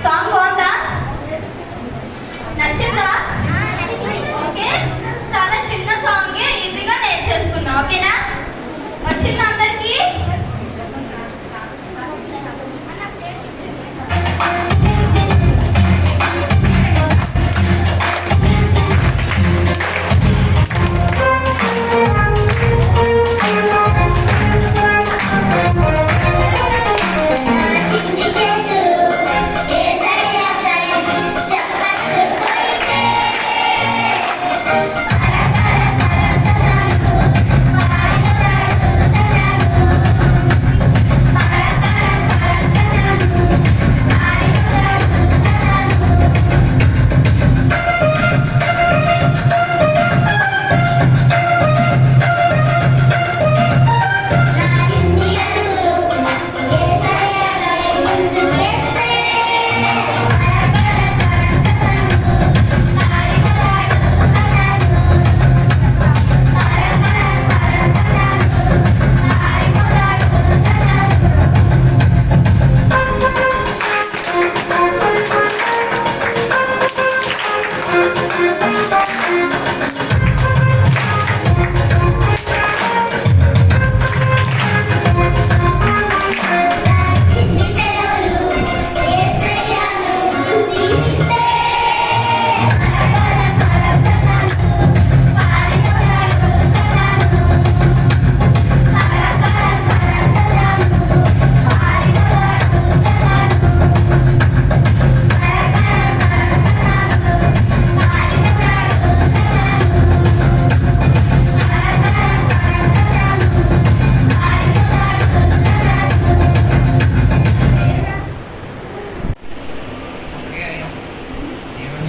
Song బాగుందా? నచ్చిందా? Okay, చాలా చిన్న సాంగ్, ఈజీగా నేర్చేసుకున్నా. ఓకేనా? వచ్చిందా అందరికి?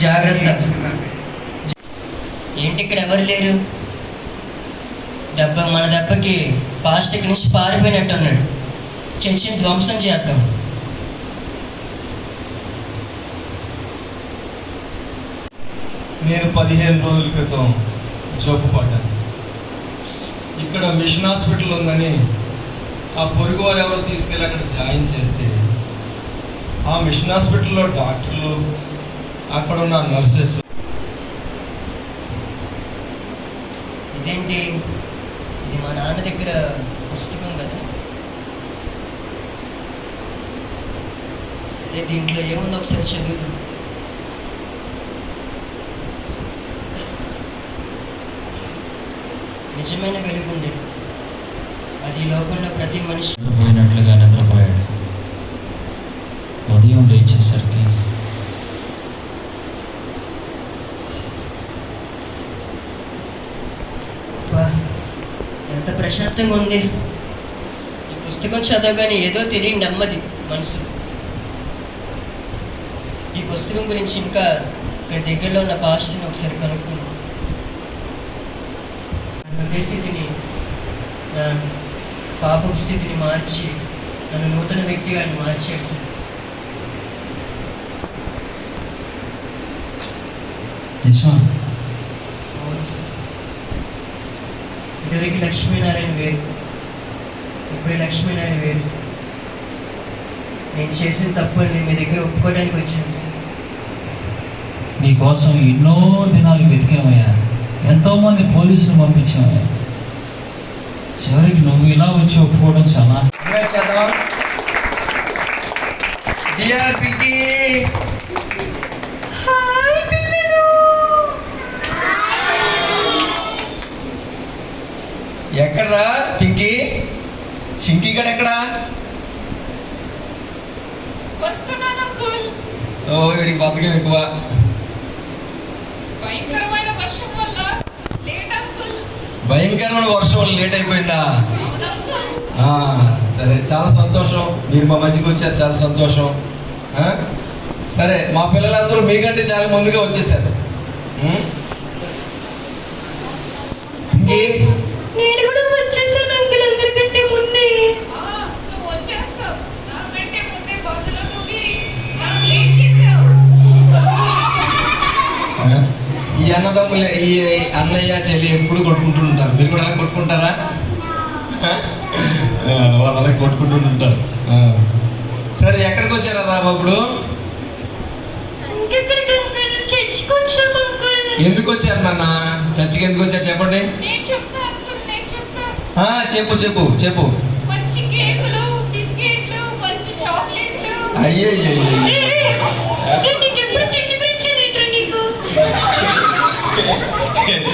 జాగ్రత్త. ఏంటి ఇక్కడ ఎవరు లేరు? మన దెబ్బకి పాస్ట్ ఇక్కడి నుంచి పారిపోయినట్టున్నాడు. చర్చిని ధ్వంసం చేద్దాం. నేను 15 రోజుల క్రితం జబ్బు పడ్డాను. ఇక్కడ మిషన్ హాస్పిటల్ ఉందని ఆ పొరుగు వారు ఎవరో తీసుకెళ్ళి అక్కడ జాయిన్ చేస్తే ఆ మిషన్ హాస్పిటల్లో డాక్టర్లు, అక్కడ ఉన్న నర్సెస్. ఇదేంటి? ఇది మా నాన్న దగ్గర పుస్తకం కదా. సరే, దీంట్లో ఏముందో ఒకసారి చదువుతాం. నిజమైన వెలుగుంది, అది లోకంలో ప్రతి మనిషి పోయినట్లుగా నిద్రపోయాడు. ఉదయం లేచేసరికి ఎంత ప్రశాంతంగా ఉంది. ఈ పుస్తకం చదవగానే ఏదో తెలియని నెమ్మది మనసు. ఈ పుస్తకం గురించి ఇంకా ఇక్కడ దగ్గరలో ఉన్న పాస్టర్ని ఒకసారి కనుక్కున్నాను. హృదయ స్థితిని, నా పాప స్థితిని మార్చి నన్ను నూతన వ్యక్తిగా మార్చాడు సార్. అవును సార్. ఇదివరకు లక్ష్మీనారాయణ వేరు, ఇప్పుడు లక్ష్మీనారాయణ వేరు సార్. నేను చేసిన తప్పుని మీ దగ్గర ఒప్పుకోవడానికి వచ్చాను సార్. నీకోసం ఎన్నో దినాలు వెతికామయ్యా, ఎంతోమంది పోలీసులు పంపించామయ్యా. చివరికి నువ్వు ఇలా వచ్చి ఒప్పుకోవడం చాలా. ఎక్కడరా పింకీ? చింకీ గడ ఎక్కడా? ఓ, వీడికి బతకం ఎక్కువ. భయంకరమైన వర్షం వల్ల లేట్ అయిపోయిందా? సరే, చాలా సంతోషం. మీరు మా మధ్యకి వచ్చారు, చాలా సంతోషం. సరే, మా పిల్లలందరూ మీకంటే చాలా ముందుగా వచ్చేసారు. నేను కూడా వచ్చేసాను అంకుల్, అందరికంటే ముందే. ఈ అన్నదమ్ములు, ఈ అన్నయ్య చెల్లి ఎప్పుడు కొట్టుకుంటూ ఉంటారు. మీరు కూడా అలా కొట్టుకుంటారా? వాళ్ళు అలా కొట్టుకుంటూ ఉంటారు. సరే, ఎక్కడికి వచ్చారా రా ఇప్పుడు? చర్చికి వచ్చాం అంకుల్. ఎందుకు వచ్చారు నాన్న? చర్చికి ఎందుకు వచ్చారు చెప్పండి. నేను చెప్తా అంకుల్, నేను చెప్తా. చెప్పు చెప్పు చెప్పు. మంచి కేకులు, బిస్కెట్లు, మంచి చాక్లెట్లు. అయ్యే నీకు ఎప్పుడు తిండి గురించి నీకు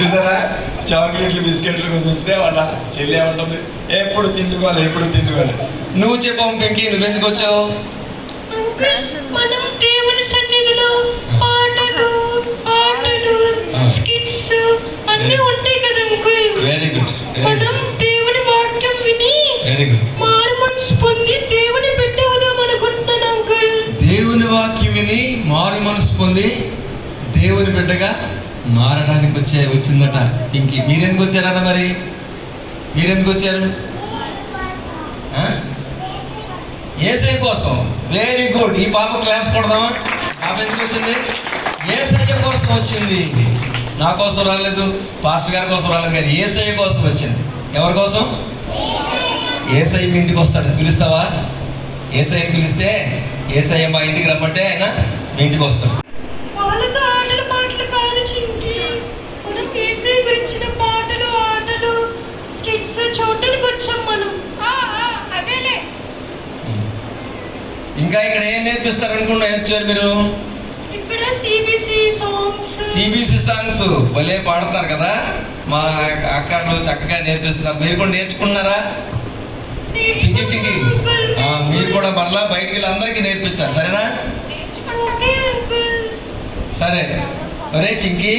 చూసారా, చాక్లెట్లు బిస్కెట్లు చూస్తే వాళ్ళ చెల్లి ఉంటుంది ఎప్పుడు తిండుకోవాలి, ఎప్పుడు తిండుకోవాలి. నువ్వు చెప్పావు పెంకి, నువ్వెందుకు వచ్చావు? మనం దేవుని సన్నిధిలో పాటలు, ఆటలు, స్కిట్స్ అన్నీ ఉంటాయి కదా అంకుల్. Very good. మనం దేవుని వాక్యం విని వెరీ గుడ్. మారు మనసు పొంది దేవుని బిడ్డ అవుదాం అనుకుంటున్నాను అంకుల్. దేవుని వాక్యం విని మారు మనసు పొంది దేవుని బిడ్డగా మారడానికి వచ్చిందట పింకి. మీరెందుకు వచ్చారన్న? మరి మీరెందుకు వచ్చారు? యేసయ్య కోసం. Very good. ఈ పాప క్లాప్స్ కొడదామా? పాప ఎందుకు వచ్చింది? యేసయ్య కోసం వచ్చింది. నా కోసం రాలేదు, పాస్టర్ గారి కోసం రాలేదు, కానీ యేసయ్య కోసం వచ్చింది. ఎవరి కోసం? యేసయ్య మీ ఇంటికి వస్తాడు. పిలుస్తావా? యేసయ్యని పిలిస్తే యేసయ్య మా ఇంటికి రమ్మంటే ఆయన మీ ఇంటికి వస్తాడు. వాళ్ళతో ఆటలు పాటలు కాదు చింకి, మనం యేసయ్య గురించిన పాటలు, ఆటలు, స్కిట్స్ చూడడానికి వచ్చాం మనం. అదేలే. ఇంకా ఇక్కడ ఏం నేర్పిస్తారు అనుకున్నా వచ్చారు మీరు? ఇక్కడ సిబిసి సాంగ్స్. సిబిసి సాంగ్స్ భలే పాడతారు కదా, మా అక్కలు చక్కగా నేర్పిస్తున్నారు. మీరు కూడా నేర్చుకున్నారా? చింకి చింకి మీరు కూడా మరలా బయటికి వెళ్ళి అందరికీ నేర్పించారు, సరేనా? సరే. అరే చింకి,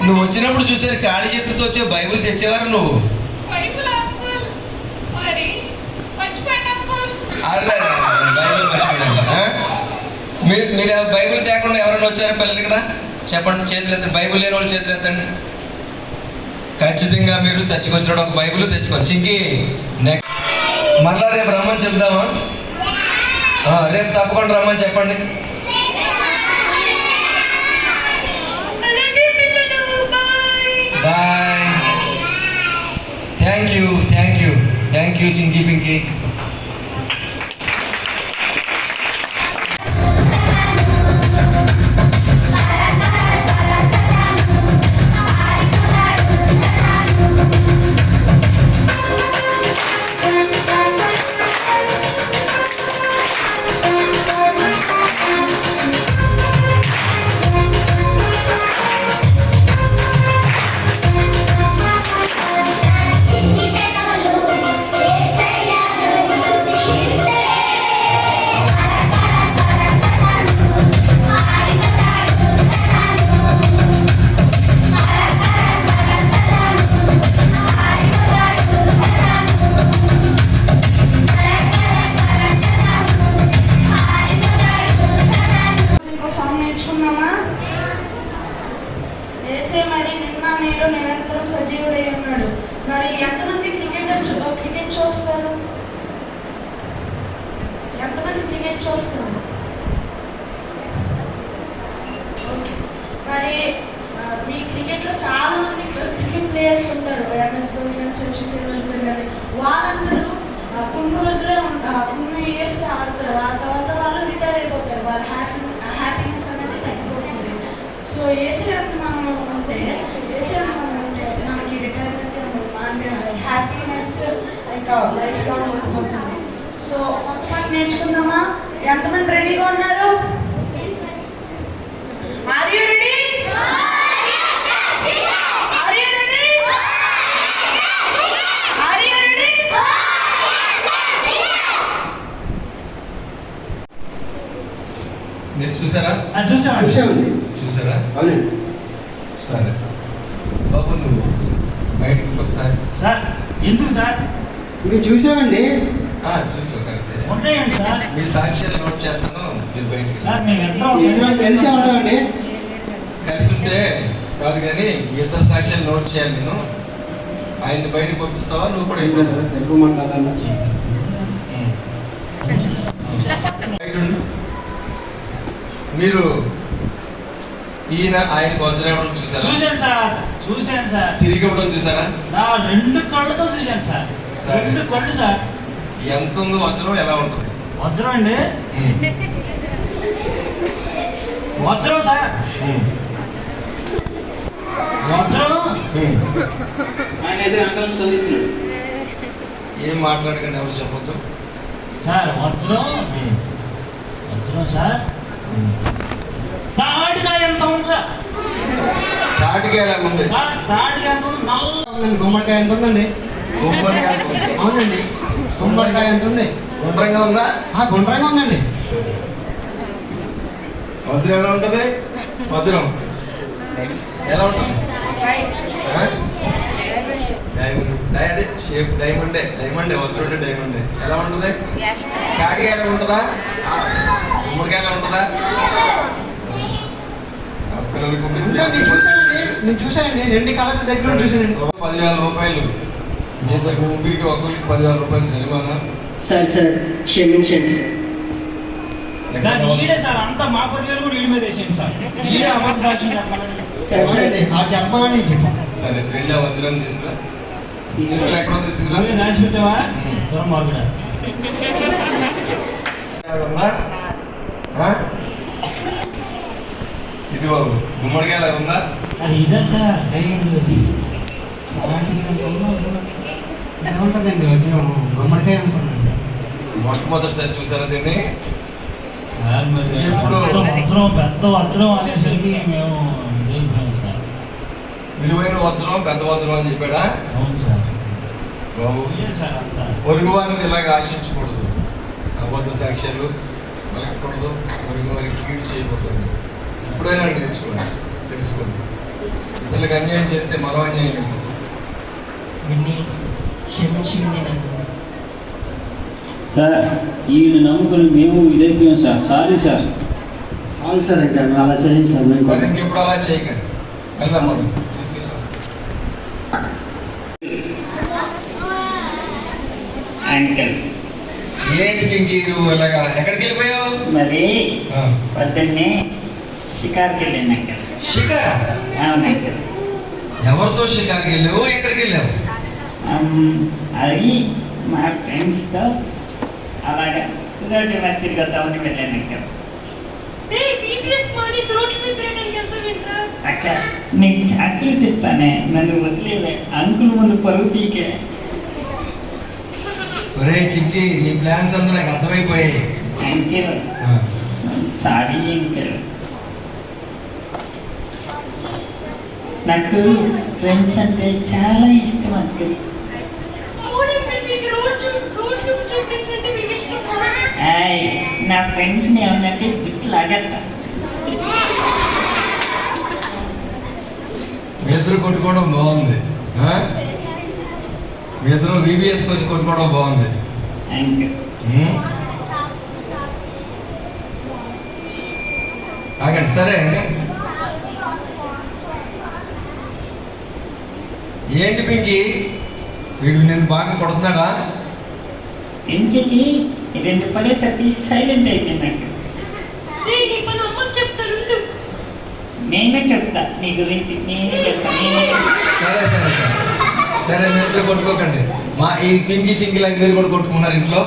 నువ్వు వచ్చినప్పుడు చూసారు ఖాళీ చేతులతో వచ్చే బైబిల్ తెచ్చేవారు నువ్వు? అరే బైబిల్ మర్చిపోయాడంట. మీరు బైబిల్ తేకుండా ఎవరైనా వచ్చారా పిల్లలు ఇక్కడ? చెప్పండి, చేతులు ఎత్తండి. బైబిల్ లేని వాళ్ళు చేతులు ఎత్తండి. ఖచ్చితంగా మీరు చర్చికి వచ్చినప్పుడు ఒక బైబిల్ తెచ్చుకోవాలి. చింకి నెక్స్ట్ మళ్ళా రేపు రమ్మని చెప్దామా? రేపు తప్పకుండా రమ్మని చెప్పండి. Bye. Thank you, thank you, thank you Chinki Pinki. మరి నిన్న నేడు నిరంతరం సజీవుడై ఉన్నాడు. మరి ఎంతమంది క్రికెట్ చూస్తారు? ఎంతమంది క్రికెట్ చూస్తారు? ఓకే. మరి మీ క్రికెట్లో చాలా మంది క్రికెట్ ప్లేయర్స్ ఉంటారు. ఎంఎస్ ధోని కానీ, సచిన్ టెండూల్కర్ కానీ. వాళ్ళందరూ కొన్ని రోజులే కొన్ని ఇయర్స్ ఆడతారు. ఆ తర్వాత వాళ్ళు రిటైర్ అయిపోతారు. వాళ్ళ హ్యాపీనెస్ అనేది తగ్గిపోతుంది. సో ఏసీఆర్ మనం ఉంటే మనకి రిటైర్మెంట్ అంటే హ్యాపీనెస్ ఇంకా లైఫ్ లాంగ్ ఉండిపోతుంది. సో కొంతమంది నేర్చుకుందామా? ఎంతమంది రెడీగా ఉన్నారు? Are you ready? మీరు చూసారా? చూసారా? సరే బాబు, నువ్వు బయటకు ఒకసారి. సార్ ఎందుకు సార్? మీరు చూసామండి. చూసావు కరెక్టే. ఉంటాయండి సార్. మీ సాక్ష్యాలు నోట్ చేస్తాను, మీరు బయటకు. సార్ మేము ఎంతో కలిసి ఉంటామండి. కలిసి ఉంటే కాదు కానీ ఇద్దరు సాక్ష్యాలు నోట్ చేయాలి. నేను ఆయన్ని బయటకు పంపిస్తావా? నువ్వు కూడా మీరు ఈయన ఆయనకు వజ్రం ఇవ్వడం చూసారా? చూశాను సార్. తిరిగి ఇవ్వడం చూసారా? నా 2 కళ్ళతో చూశాను సార్. 2 కళ్ళు సార్. ఎంత ఉందో వజ్రం, ఎలా ఉంటుంది వజ్రం అండి? వజ్రం సార్ ఆయన అయితే అంకల్ చదువుతున్నాడు. ఏం మాట్లాడకండి, ఎవరు చెప్పొద్దు. సార్ వజ్రం సార్ తాడిగా ఎంత ఉంది సార్? తాటికి ఎలా ఉంది? సార్ తాడిగా ఎంత ఉంది? నల్ల ఉందండి, గుమ్మడికాయ ఎంత ఉందండి? గుమ్మడికాయ ఉంది. అవునండి, గుమ్మడికాయ ఎంత ఉంది? గుండ్రంగా ఉందా? గుండ్రంగా ఉందండి. వజ్రం ఎలా ఉంటుంది? వజ్రం ఎలా ఉంటుంది? డైమండ్, అదే షేప్ డైమండే. వజ్రం అంటే డైమండే. ఎలా ఉంటుంది? కాటికాయ ఎలా ఉంటుందా? గుమ్మడికాయ ఎలా ఉంటుందా? పిల్లలకు నేను చూశానండి, 2 కళ్ళతో దగ్గర చూశానండి. 10,000 రూపాయలు. మీ దగ్గర ముగ్గురికి ఒక్కొక్కరికి 10,000 రూపాయలు జరిమానా. సార్ క్షమించండి సార్ ఈడే సార్ అంతా మా 10,000 కూడా వీడి మీద వేసేయండి సార్. ఈడే అబద్ధ సాక్ష్యం చెప్పాలండి. అవునండి, ఆ చెప్పమని నేను చెప్పాను. సరే వెళ్ళి ఆ వజ్రాన్ని తీసుకురా. ఎక్కడో తీసుకురా. నువ్వే దాచి పెట్టావా? దూరం మాట్లాడా. ఇది బాబు గుమ్మడికాయ ఎలా ఉందా? అది ఇదే సార్ డైమండ్. ఎలా ఉంటుందండి వజ్రం? గుమ్మడికాయ ఎంత ఉందండి? మొట్టమొదటిసారి చూసారా దీన్ని? సార్ మరి ఎప్పుడు? వజ్రం పెద్ద వజ్రం అనేసరికి మేము ఇదైపోయాం సార్. విలువైన వజ్రం, పెద్ద వజ్రం అని చెప్పాడా? అవును సార్. బాబు ఇదే సార్ అంతా. పొరుగు వారిని ఇలాగ ఆశించకూడదు. అబద్ధ సాక్ష్యాలు పలకకూడదు. పొరుగు వారికి కీడు చేయకూడదు. ఎప్పుడైనా నేర్చుకోండి, తెలుసుకోండి. వీళ్ళకి అన్యాయం చేస్తే మనం అన్యాయం అవుతుంది. క్షమించింది నన్ను. సార్ ఈయన నమ్ముకుని మేము ఇదైపోయాం సార్. Sorry sir. చాలు సార్, ఇంకా అలా చేయండి సార్. మేము సరే ఇంకెప్పుడు అలా చేయకండి. వెళ్దాం మనం. అంకల్ ఏంటి చింకి నువ్వు ఇలాగా ఎక్కడికి వెళ్ళిపోయావు? మరి పొద్దున్నే షికార్కి వెళ్ళాను అంకల్. షికారా? అవును అంకల్. ఎవరితో షికార్కి వెళ్ళావు? ఎక్కడికి వెళ్ళావు? అది మా ఫ్రెండ్స్తో అలాగా రోడ్డు మీద తిరిగొద్దామని వెళ్ళాను అంకల్. అక్క నీకు చాక్లెట్ ఇస్తానే, నన్ను వదిలేలే. అంకుల్ ముందు పరుగు తీకే. ఒరే చింకి, నీ ప్లాన్స్ అంతా నాకు అర్థమైపోయాయి. Uncle sorry uncle. నాకు ఫ్రెండ్స్ అంటే చాలా ఇష్టం అంకిల్. నా ఫ్రెండ్స్ని ఏమన్నంటే బిట్లాగట్ట. మీ ఇద్దరు కొట్టుకోవడం బాగుంది. మీ ఇద్దరు VBS వచ్చి కొట్టుకోవడం బాగుంది. అంకిల్ ఆగండి. సరే ఏంటి పింకి, వీడు నిన్ను బాగా కొడుతున్నాడా? ఇంటికి 2 పడేసరికి సైలెంట్ అయిపోయింది అంకిల్. నేనే చెప్తా నీ గురించి, నేనే చెప్తా. సరే సరే సరే సరే మీ ఇద్దరు కొట్టుకోకండి. ఈ పింకి చింకి లాగా మీరు కూడా కొట్టుకున్నారు ఇంట్లో.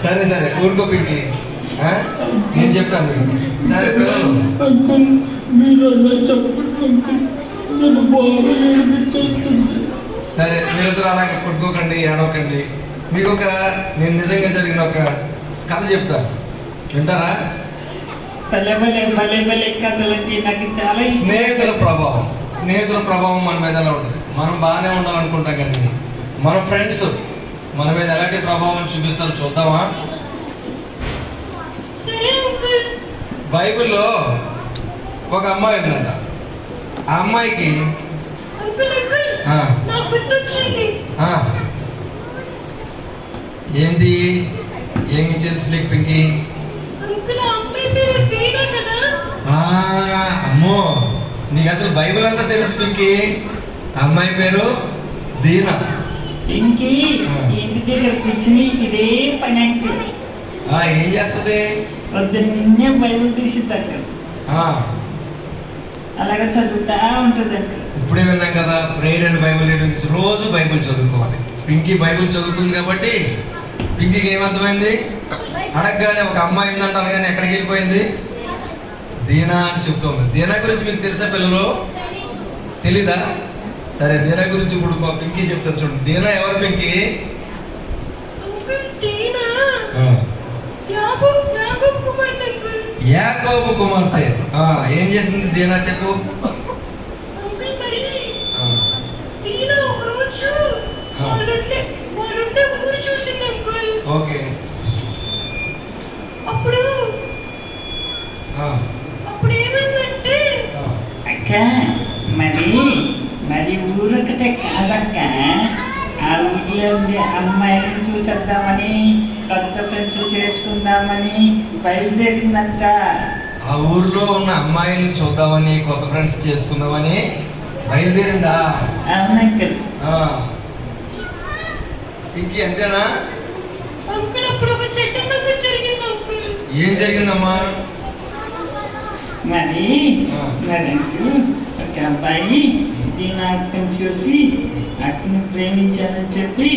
సరే సరే ఊరుకో పింకి, నేను చెప్తాను. సరే పిల్లలు సరే మీరిద్దరు అలాగే కొట్టుకోకండి, ఏడవకండి. మీకు నేను నిజంగా జరిగిన ఒక కథ చెప్తాను, వింటారా? భలే భలే భలే భలే కథలంటే నాకు చాలా ఇష్టం. స్నేహితుల ప్రభావం మన మీద ఎలా ఉంటుంది? మనం బాగానే ఉండాలనుకుంటాం కానీ మన ఫ్రెండ్స్ మన మీద ఎలాంటి ప్రభావం చూపిస్తారో చూద్దామా? బైబిల్లో ఒక అమ్మాయి ఉందంట. ఆ అమ్మాయికి ఏంటి ఏమి తెలుసులేక పింకి? అమ్మో, నీకు అసలు బైబిల్ అంతా తెలుసు పింకి. అమ్మాయి పేరు దీనా. ఇంటి దగ్గర కూర్చుని ఇదే పని అంటే ఏం చేస్తుంది? పొద్దున్నే బైబిల్ తీసిద్దాక అలాగే చదువుతా ఉంటుంది అంట. ఇప్పుడే విన్నాం కదా, ప్రేయర్ అండ్ బైబిల్ రీడింగ్. రోజు బైబిల్ చదువుకోవాలి. పింకీ బైబిల్ చదువుతుంది కాబట్టి పింకీకి ఏమర్థమైంది? అడగగానే ఒక అమ్మాయి ఉందంటాను కానీ ఎక్కడికి వెళ్ళిపోయింది? దీనా అని చెప్తుంది. దీనా గురించి మీకు తెలుసా పిల్లలు? తెలీదా? సరే దీనా గురించి ఇప్పుడు మా పింకీ చెప్తా చూడండి. దీనా ఎవరు పింకీ? అంకుల్ టీనా ఆ, యాకోబు కుమార్తె అంకుల్. యాకోబు కుమార్తె. ఏం చేసింది దీనా చెప్పు. అంకుల్ మరి ఆ, టీనా ఒక రోజు వాళ్ళుండే ఊరు చూసింది అంకుల్. ఓకే. అప్పుడు ఆ, ఏమైందంటే ఆ, అక్క మరి ఊరొకటే కాదక్క, ఆ ఊళ్ళో ఉండే అమ్మాయిని చూసేద్దామని, కొత్త ఫ్రెండ్స్ చేసుకుందామని బయలుదేరిందంట. ఆ ఊర్లో ఉన్న అమ్మాయిల్ని చూద్దామని, కొత్త ఫ్రెండ్స్ చేసుకుందామని బయలుదేరిందా? అవును అంకుల్. ఆ, పింకీ అంతేనా? అంకుల్ అప్పుడు ఒక చెట్టు సంగతి జరిగింది అంకుల్. ఏం జరిగిందమ్మా? మరి ఆ. ఒక అబ్బాయి దీని అక్కని చూసి అక్కని ప్రేమించాలని చెప్పి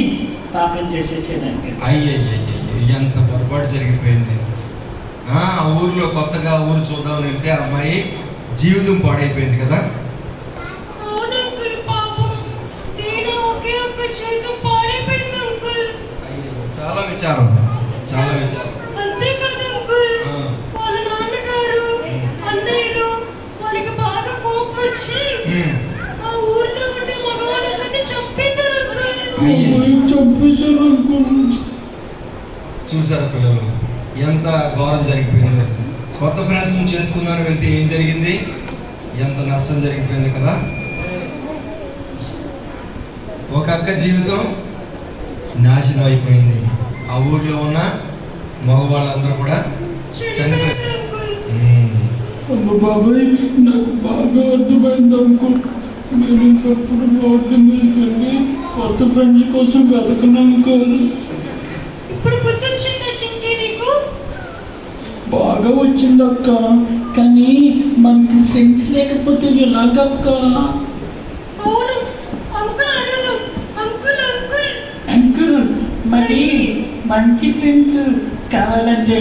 పాపం చేసేసాడు అంకుల్. అయ్యయ్యయ్యో, ఎంత పొరపాటు జరిగిపోయింది. ఆ ఊర్లో కొత్తగా ఊరు చూద్దామని వెళ్తే ఆ అమ్మాయి జీవితం పాడైపోయింది కదా. అవును అంకుల్, పాపం టీనా ఒకే ఒక్క జీవితం పాడైపోయింది అంకుల్. అయ్యో, చాలా విచారం. అంతేకాదు అంకుల్, ఆ. వాళ్ళ నాన్నగారు అన్నయ్యలు వాళ్ళకి బాగా కోపం వచ్చి ఆ ఊర్లో ఉండే మగవాళ్ళందరినీ చంపేశారు అంకుల్. చంపేశారు అనుకోండి. చూసారా పిల్లలు, ఎంత ఘోరం జరిగిపోయిందో. కొత్త ఫ్రెండ్స్ని చేసుకుందామని వెళ్తే ఏం జరిగింది? ఎంత నష్టం జరిగిపోయింది కదా. ఒక అక్క జీవితం నాశనం అయిపోయింది. ఆ ఊర్లో ఉన్న మగవాళ్ళందరూ కూడా చనిపోయారు. అమ్మ బాబాయ్, నాకు బాగా అర్థమైంది అనుకో. నేను ఇంకప్పుడు రోడ్ల మీదకి వెళ్ళి కొత్త ఫ్రెండ్స్ కోసం వెతకను కాదు. ఇప్పుడు బుద్ధి వచ్చిందా చింకి నీకు? బాగా వచ్చిందక్క, కానీ మనకి ఫ్రెండ్స్ లేకపోతే ఎలాగక్క? అవును అంకుల్ అడగదు. అంకుల్ అంకుల్ మరి మంచి ఫ్రెండ్స్ కావాలంటే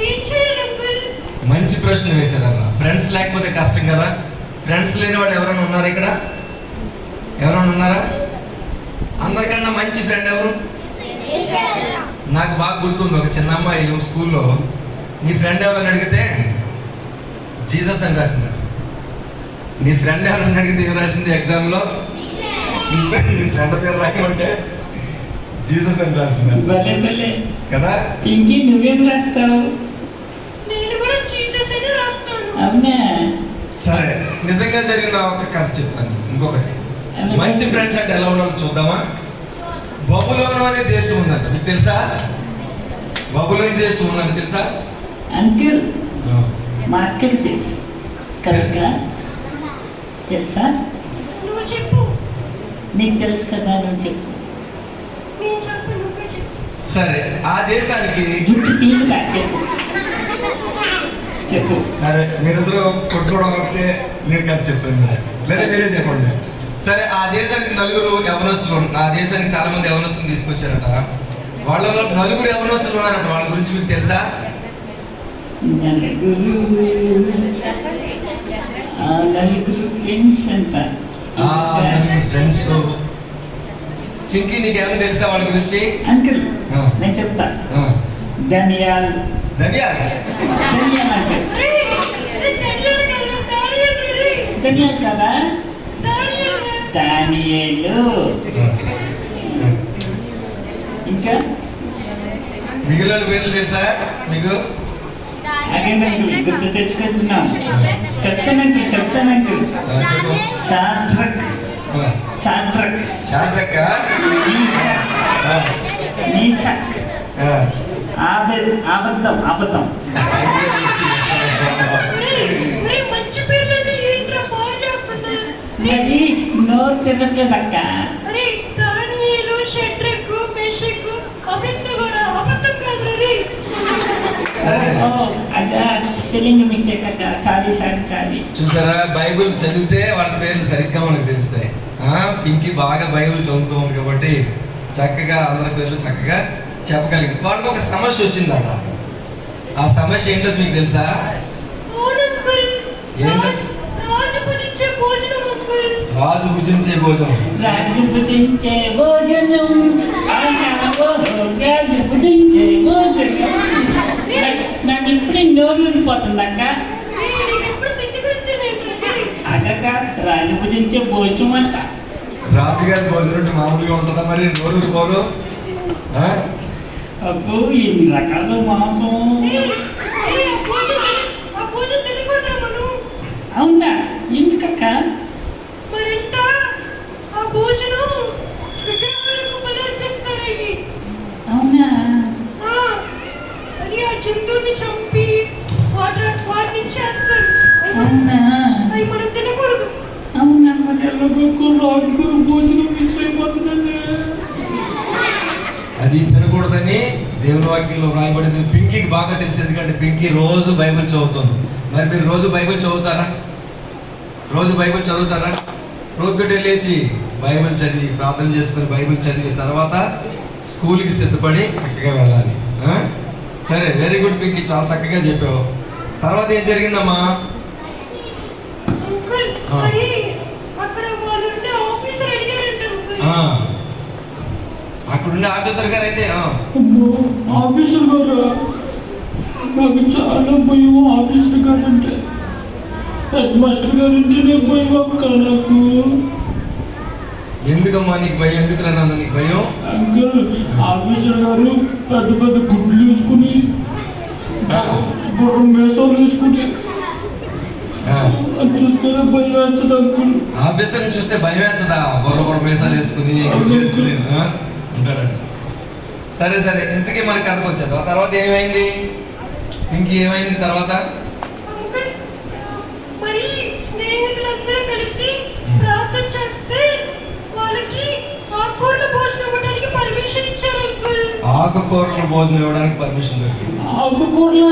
ఏం చేయాలి అంకుల్? మంచి ప్రశ్న వేశారన్న. ఫ్రెండ్స్ లేకపోతే కష్టం కదా. ఫ్రెండ్స్ లేని వాళ్ళు ఎవరైనా ఉన్నారా ఇక్కడ? ఎవరైనా ఉన్నారా? అందరికన్నా మంచి ఫ్రెండ్ ఎవరు? నాకు బాగా గుర్తుంది, ఒక చిన్న అమ్మాయి స్కూల్లో నీ ఫ్రెండ్ ఎవరని అడిగితే జీసస్ అని రాసింది. నీ ఫ్రెండ్ ఎవరని అడిగితే ఏం రాసింది ఎగ్జామ్లో? నీ ఫ్రెండ్ పేరు రాయమంటే జీసస్ అని రాసింది భలే కదా. ఇంకి నువ్వేం రాస్తావు? నేను కూడా జీసస్ అని రాస్తాను. అవునా? సరే, నిజంగా జరిగిన ఒక కథ చెప్తాను. ఇంకొకటి, మంచి ఫ్రెండ్స్ అంటే ఎలా ఉండాలో చూద్దామా? బబులోను అనే దేశం ఉందంట, మీకు తెలుసా? బబులోని దేశం ఉందంట, తెలుసా? అంకుల్ మా అక్కకి తెలుసు. తెలుసా? నువ్వు చెప్పు. నీకు తెలుసు కదా, నువ్వు చెప్పు. నేను చెప్పు, నువ్వే చెప్పు. సరే, ఆ దేశానికి జుట్టు పీలుగా చెప్పు. సరే మీరిద్దరూ కొట్టుకోవడం కాకపోతే నేను కథ చెప్తాను, లేదా మీరే చెప్పండి. సరే, ఆ దేశానికి నలుగురు యవనస్తులు, ఆ దేశానికి చాలా మంది యవనస్తులు తీసుకొచ్చారట. వాళ్ళలో నలుగురు యవనస్తులు ఉన్నారట. వాళ్ళ గురించి మీకు తెలుసా? నలుగురు ఫ్రెండ్స్ అంట. నలుగురు ఫ్రెండ్స్. చింకి, నీకేమైనా తెలుసా వాళ్ళ గురించి? అంకుల్ ఆ. నేను చెప్తా. ఆ. ధనియాల్ ధనియాల్. ధనియాల్ అంకుల్. ధనియాల్ కదా. దానియేలు. ఇంకా మిగిలిన పేర్లు తెలుసా మీకు? అదేనండి గుర్తు తెచ్చుకుంటున్నాం. చెప్తానండి. షాడ్రక్. షాడ్రక్. మీషక్. అబద్ధం. మంచి పేర్లని ఏంట్రా పాడు చేస్తున్నారు? మరి నోరు తినట్లేదు అక్క. అరే దానియేలు, షడ్రకు, మెషకు, అబెద్నెగోరా, అబద్ధం కాదు అది. అదా స్పెల్లింగ్ మిస్టేక్ అక్క. చాలి. చూసారా, బైబిల్ చదివితే వాళ్ళ పేర్లు సరిగ్గా మనకు తెలుస్తాయి. పింకీ బాగా బైబిల్ చదువుతూ ఉంది కాబట్టి చక్కగా అందరి పేర్లు చక్కగా చెప్పగలిగింది. వాళ్ళకి ఒక సమస్య వచ్చిందట. ఆ సమస్య ఏంటో మీకు తెలుసా? అవును అంకుల్. ఏంటో? రాజు భుజించే భోజనం అంకుల్. రాజు భుజించే భోజనం. రాజు భుజించే భోజనం, రాజు భుజించే భోజనం. నాకు ఇప్పుడు నోరు ఊరిపోతుందక్క. అక్క రాజు భుజించే భోజనం అంట. రాజుగారి భోజనం అంటే మామూలుగా ఉంటుందా మరి? నోరు పోదు. అబ్బో ఎన్ని రకాల మాంసం. అవునా, ఎందుకక్క? అవునా, జంతువుని చంపి వాటిని చేస్తారు. అవునా, అవి మనం తినకూడదు. అవునా. రాజుగారు భోజనం మిస్ అయిపోతుందండి. అది తినకూడదని దేవుని వాక్యంలో వ్రాయబడింది. పింకీకి బాగా తెలుసు, ఎందుకంటే పింకీ రోజు బైబిల్ చదువుతుంది. మరి మీరు రోజు బైబిల్ చదువుతారా? రోజు బైబిల్ చదువుతారా? ప్రొద్దుటే లేచి బైబిల్ చదివి ప్రార్థన చేసుకుని బైబిల్ చదివి తర్వాత స్కూల్కి సిద్ధపడి చక్కగా వెళ్ళాలి. సరే, వెరీ గుడ్ పింకీ, చాలా చక్కగా చెప్పావు. తర్వాత ఏం జరిగిందమ్మా? అక్కడుండే ఆఫీసర్ గారు అయితే ఆఫీసర్ గారు, నాకు చాలా భయం ఆఫీసర్ గారు అంటే. హెడ్ మాస్టర్ గారు అంటేనే భయం అక్క నాకు. ఎందుకమ్మా నీకు భయం? ఎందుకు రా నాన్న నీకు భయం? అంకుల్, ఆఫీసర్ గారు పెద్ద పెద్ద గుడ్లు వేసుకుని గుర్రం మేసాలు వేసుకుని చూస్తేనే భయం వేస్తుంది అంకుల్. ఆఫీసర్ని చూస్తే భయం వేస్తుందా? బొర్ర మేసాలు వేసుకుని గుడ్లు వేసుకుని ఉంటాడంట. సరే సరే, ఇంతకీ మన కథకు వచ్చేది. ఆ తర్వాత ఏమైంది? ఇంకేమైంది తర్వాత? మరి స్నేహితులందరూ కలిసి ప్రార్థన చేస్తే వాళ్ళకి ఆకుకూరల భోజనం ఇవ్వడానికి పర్మిషన్ ఇచ్చారు అంకుల్. ఆకుకూరల భోజనం ఇవ్వడానికి పర్మిషన్ దొరికింది. ఆకుకూరలు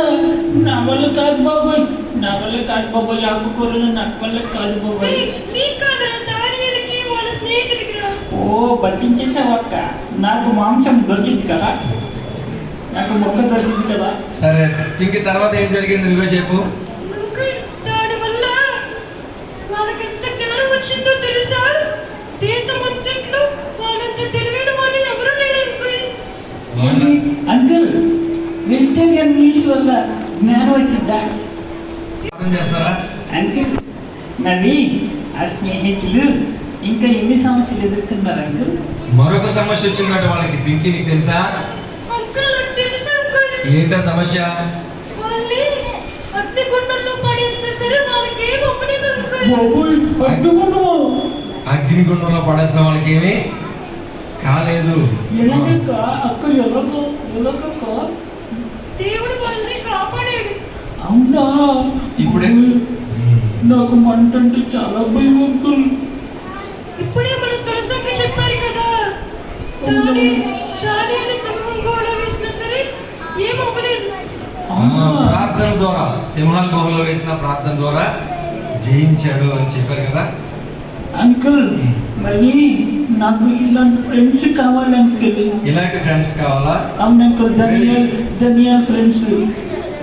నా వల్ల కాదు బాబాయ్, నా వల్ల కాదు బాబాయ్. ఆకుకూరలు నా వల్ల కాదు బాబాయ్. నీకు కాదురా, దానియేలుకి వాళ్ళ స్నేహితుడికి రా. ఓ పట్టించేసావక్క. నాకు మాంసం దొరికింది కదా, నాకు మొక్క దొరికింది కదా. సరే, ఇంక తర్వాత ఏం జరిగింది నువ్వే చెప్పు. దానివల్ల వాళ్ళకి ఎంత జ్ఞానం వచ్చిందో తెలుసా? దేశమంతట్లో వాళ్ళంత తెలివైన వాళ్ళు ఎవరు లేరు అంకుల్. అంకుల్, వెజిటేరియన్ మీల్స్ వల్ల జ్ఞానం వచ్చిందా? ప్రార్థన చేస్తారా? అంకుల్, మరి ఆ స్నేహితులు ఇంకా ఎన్ని సమస్యలు ఎదుర్కొన్నారు అంకుల్? మరొక సమస్య వచ్చిందంటే వాళ్ళకి. పింకీ, నీకు తెలుసా? అంకుల్, నాకు తెలుసు అంకుల్. ఏంటా సమస్య? వాళ్ళని అగ్నిగుండంలో పడేస్తే సరే వాళ్ళకి ఏం అవ్వలేదు అంకుల్. బాబోయ్, అడ్డుకున్నావా? అగ్నిగుండంలో పడేసిన వాళ్ళకి ఏమీ కాలేదు. ఎలాగక్క అక్క? ఎలాగక్క? దేవుడు వాళ్ళని కాపాడాడు. అవునా? ఇప్పుడే నాకు మంట అంటే చాలా భయం అంకుల్. ఇప్పుడే మనం తులసక్క చెప్పారు కదా, దానియేలు సింహం గోడ వేసినా సరే ఏం అవ్వలేదు. ప్రార్థన ద్వారా, సింహాల గుహలో వేసిన ప్రార్థన ద్వారా జయించాడు అని చెప్పారు కదా. అంకుల్, మరి నాకు ఇలాంటి ఫ్రెండ్స్ కావాలి అంకుల్. ఇలాంటి ఫ్రెండ్స్ కావాలా? అవును అంకుల్, ధనియా ఫ్రెండ్స్.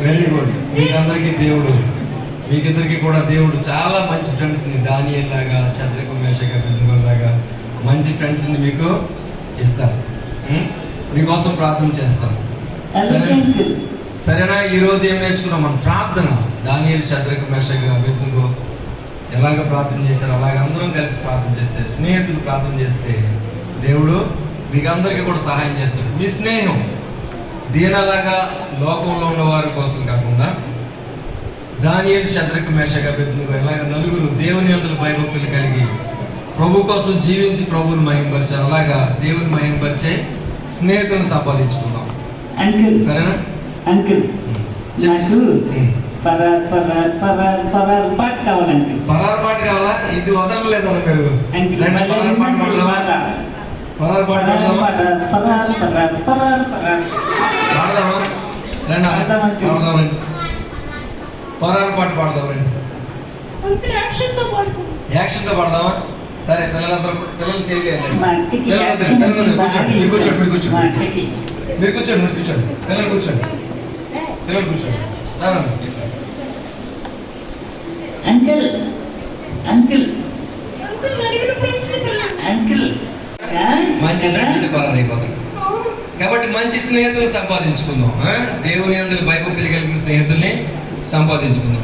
Very good. మీకిద్దరికి కూడా దేవుడు చాలా మంచి ఫ్రెండ్స్ని, దానియేలు లాగా, శద్రకు, మేషకు, అబేద్నెగో లాగా మంచి ఫ్రెండ్స్ని మీకు ఇస్తారు. మీకోసం ప్రార్థన చేస్తాను. సరేనా? ఈరోజు ఏం నేర్చుకున్నాం మనం? ప్రార్థన. దానియేలు, శద్రకు, మేషకు, అబేద్నెగో ఎలాగ ప్రార్థన చేశారు అలాగ అందరం కలిసి ప్రార్థన చేస్తే, స్నేహితులు ప్రార్థన చేస్తే దేవుడు మీకు అందరికీ కూడా సహాయం చేస్తాడు. మీ స్నేహం దీనలాగా లోకంలో ఉన్న వారి కోసం కాకుండా దానియేలు, శద్రకు, మేషకు, అబేద్నెగో ఎలాగ నలుగురు దేవుని యందు భయభక్తులు కలిగి ప్రభు కోసం జీవించి ప్రభువుని మహింపరిచారు. అలాగా దేవుని మహింపరిచే స్నేహితులను సంపాదించుకున్నాం. సరేనా? అంకుల్, నాకు పరారు పాట కావాలండి. పరారు పాట కావాలా? ఇది వదలలేదు మీరు. పరారు పాట పాడదామా? పరారు పాట పాడదామా? పాడదామా? రండి, పాడదాం రండి. పరారు పాట పాడదాం రండి. యాక్షన్ తో పాడదామా? సరే, పిల్లలందరూ, పిల్లలు చేయలేదు. పిల్లలందరూ కూర్చోండి, మీరు కూర్చోండి, మీరు కూర్చోండి, మీరు కూర్చోండి, మీరు కూర్చోండి, పిల్లలు కూర్చోండి, పిల్లలు కూర్చోండి. అంకుల్, అంకుల్, అంకిల్ మంచి ఫ్రెండ్ కొనరైపోతాడు. కాబట్టి మంచి స్నేహితులు సంపాదించుకుందాం. దేవుని యందు భయభక్తులు కలిగిన స్నేహితుల్ని సంపాదించుకుందాం.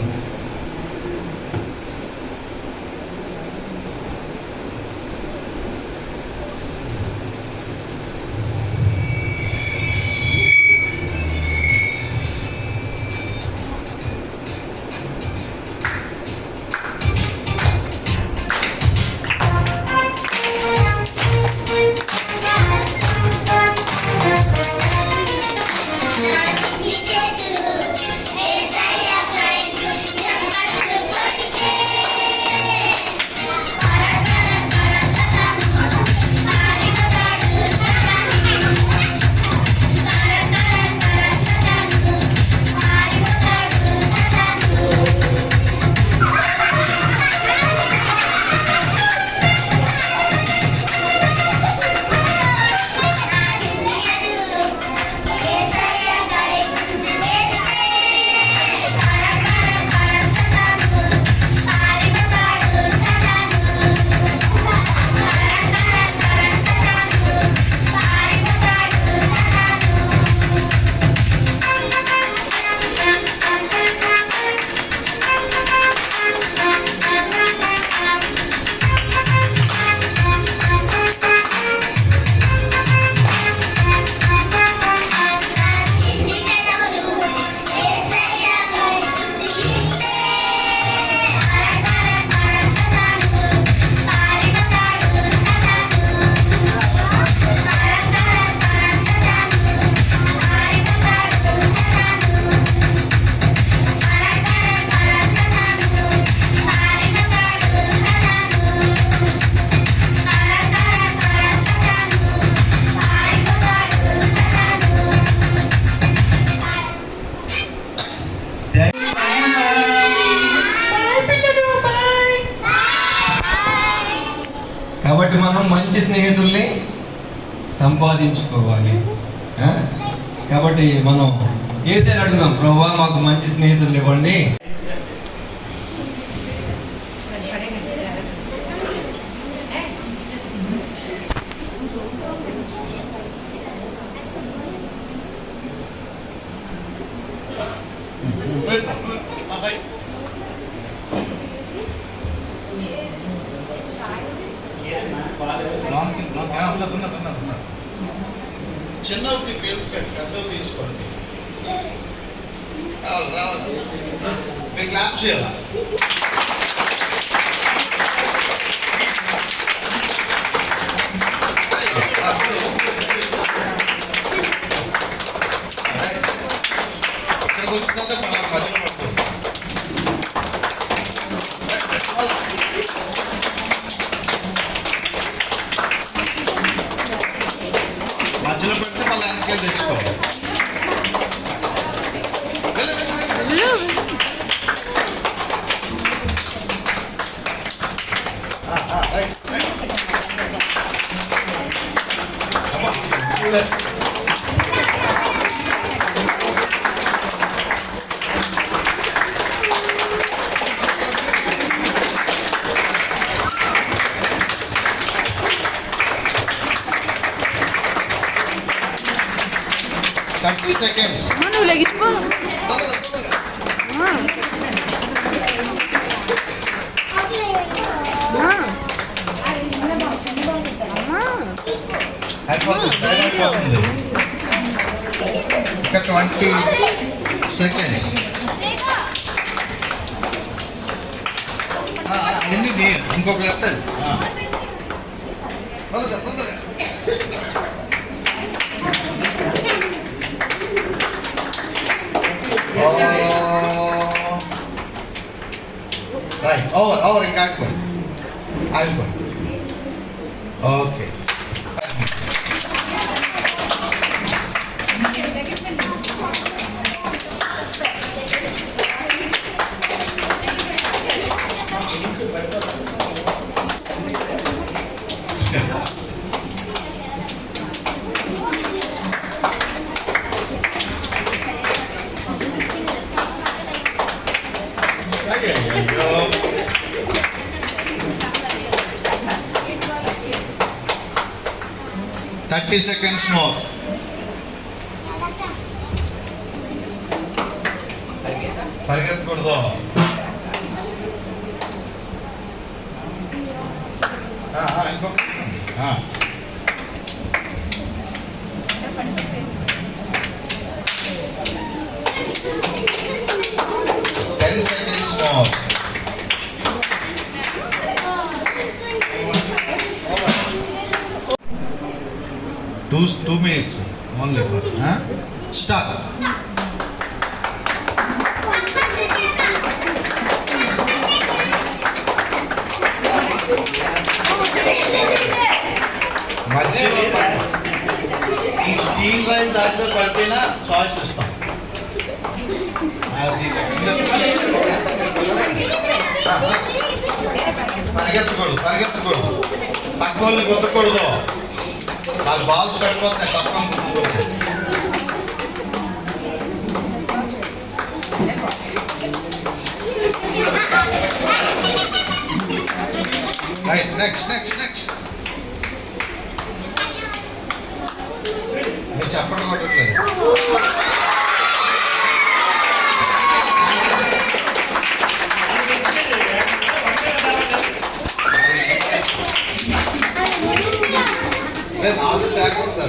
కాబట్టి మనం మంచి స్నేహితుల్ని సంపాదించుకోవాలి. కాబట్టి మనం యేసుని అడుగుదాం, ప్రభువా మాకు మంచి స్నేహితుల్ని ఇవ్వండి. చిన్నకి పేల్చుకోండి, పెద్దవి తీసుకోండి. రావాలి రావాలి, మీరు క్లాప్ చేయాలా? ఇక్కడికి వచ్చిన తర్వాత మన మధ్యలో పడుతుంది. మధ్యలో పెడితే మళ్ళీ వెనక్కి తెచ్చుకోవాలి. Seconds. Mano, lagis mo. Got 20 seconds. Ini ఇంకొక చెప్తాడు. తొందరగా రైట్, ఓవర్ ఇంకా ఆగిపోయి. Okay, 30 seconds more. పరిగెత్తకూడదు. ఇంకొక 10 seconds more. Two minutes only for start. మధ్యలో ఈ స్టీల్ రైల్ దాంట్లో పడిపోయినా చాయిస్ ఇస్తాం. పరిగెత్తకూడదు. పక్క వాళ్ళు కొట్టకూడదు. నాకు బాల్స్ పెట్టుకోవచ్చు. పక్కన రైట్. నెక్స్ట్ మీరు చెప్పడం కొట్టట్లేదు. నాలుగు తేకూడదు.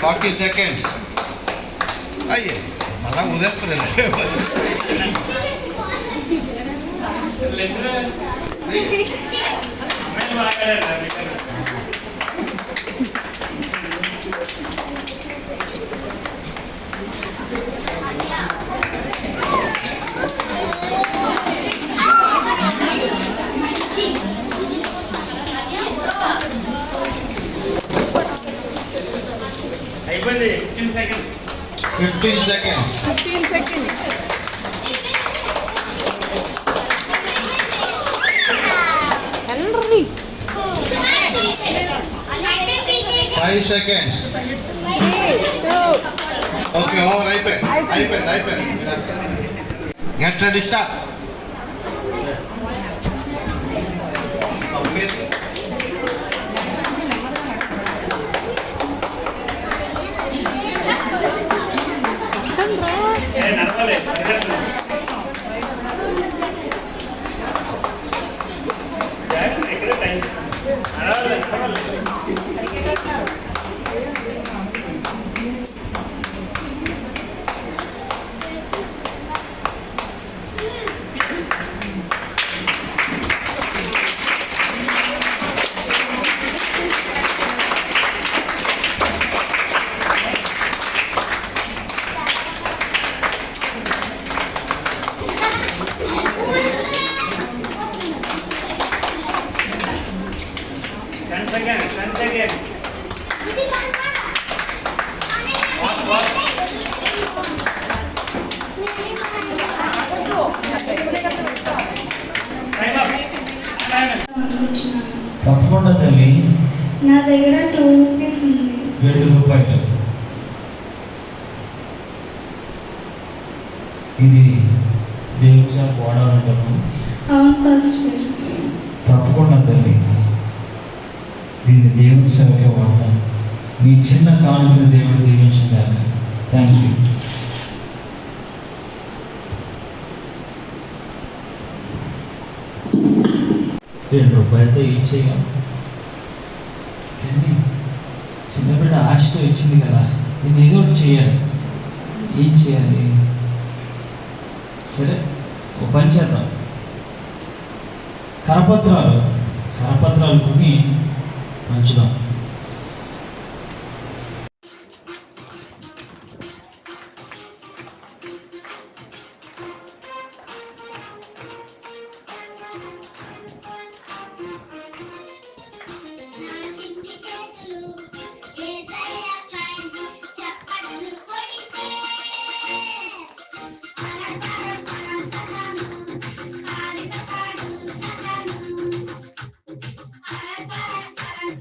Forty seconds. అయ్యే మళ్ళా ఉదయం అయిపోయింది. 15 seconds. 15 seconds. 15 seconds. Henry. 5 seconds. 2. Okay, over. అయిపోయింది. Get ready, start. తప్పకుండా తల్లి. నా దగ్గర 2 rupees ఉంది. 2 రూపాయలు. ఇది దేవుడి సేవ వాడాలంటాను. అవును ఫస్ట్. తప్పకుండా తల్లి, దీన్ని దేవుడి సేవకే వాడతాను. మీ చిన్న కానుకను దేవుడు దీవించిందాక. Thank you. ₹2 ఇచ్చేగా కానీ చిన్నపిల్ల ఆశతో ఇచ్చింది కదా, నేను ఏదో ఒకటి చేయాలి. ఏం చేయాలి? సరే, ఓ పని చేద్దాం. కరపత్రాలు కొని పంచుదాం.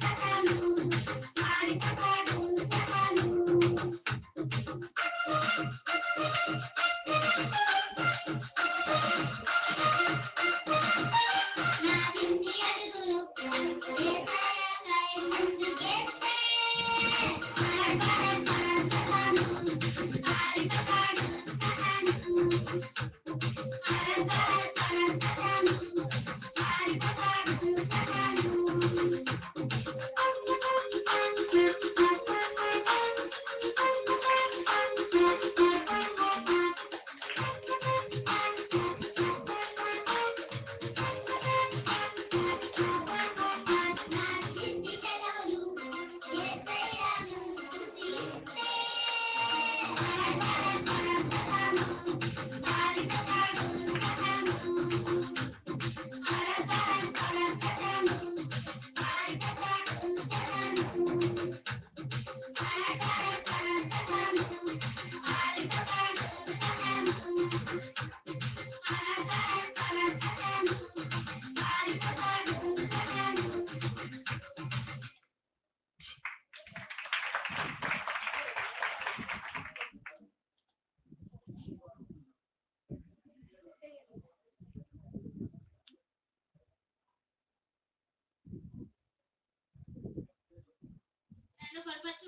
Sakanu.